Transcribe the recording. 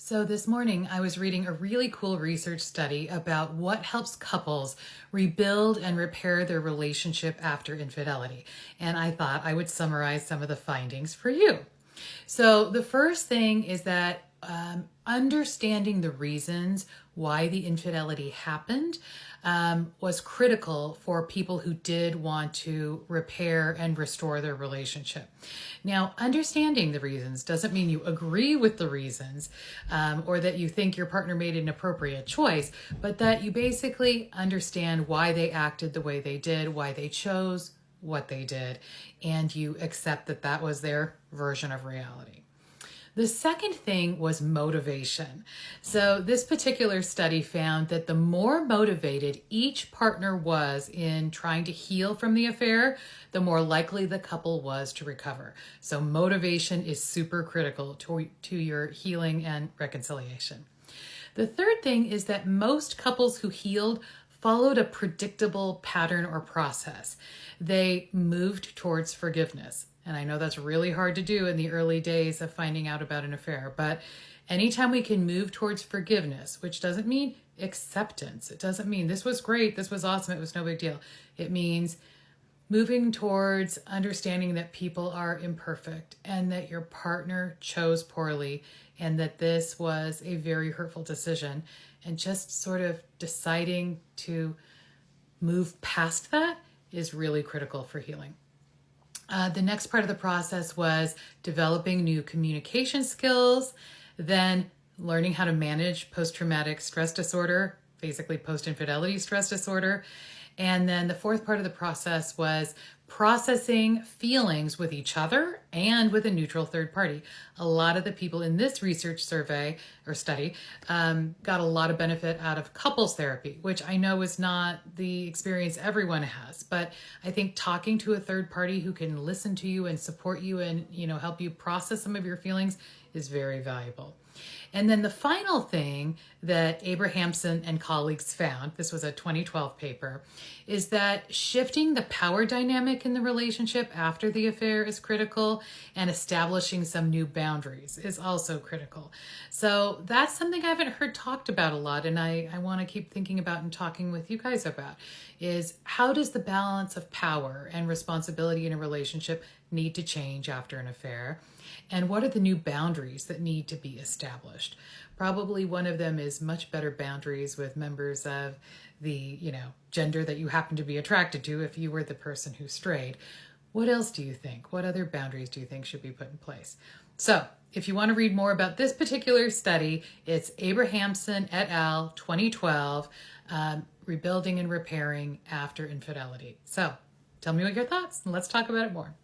So this morning I was reading a really cool research study about what helps couples rebuild and repair their relationship after infidelity. And I thought I would summarize some of the findings for you. So the first thing is that understanding the reasons why the infidelity happened was critical for people who did want to repair and restore their relationship. Now, understanding the reasons doesn't mean you agree with the reasons or that you think your partner made an appropriate choice, but that you basically understand why they acted the way they did, why they chose what they did, and you accept that that was their version of reality. The second thing was motivation. So this particular study found that the more motivated each partner was in trying to heal from the affair, the more likely the couple was to recover. So motivation is super critical to your healing and reconciliation. The third thing is that most couples who healed followed a predictable pattern or process. They moved towards forgiveness. And I know that's really hard to do in the early days of finding out about an affair, but anytime we can move towards forgiveness, which doesn't mean acceptance. It doesn't mean this was great, this was awesome, it was no big deal. It means moving towards understanding that people are imperfect and that your partner chose poorly and that this was a very hurtful decision, and just sort of deciding to move past that is really critical for healing. The next part of the process was developing new communication skills, then learning how to manage post-traumatic stress disorder, basically post-infidelity stress disorder. And then the fourth part of the process was processing feelings with each other and with a neutral third party. A lot of the people in this research survey or study got a lot of benefit out of couples therapy, which I know is not the experience everyone has, but I think talking to a third party who can listen to you and support you and help you process some of your feelings is very valuable. And then the final thing that Abrahamson and colleagues found, this was a 2012 paper, is that shifting the power dynamic in the relationship after the affair is critical, and establishing some new boundaries is also critical. So that's something I haven't heard talked about a lot, and I want to keep thinking about and talking with you guys about, is how does the balance of power and responsibility in a relationship need to change after an affair? And what are the new boundaries that need to be established? Probably one of them is much better boundaries with members of the, gender that you happen to be attracted to if you were the person who strayed. What else do you think? What other boundaries do you think should be put in place? So if you want to read more about this particular study, it's Abrahamson et al. 2012, Rebuilding and Repairing After Infidelity. So tell me what your thoughts, and let's talk about it more.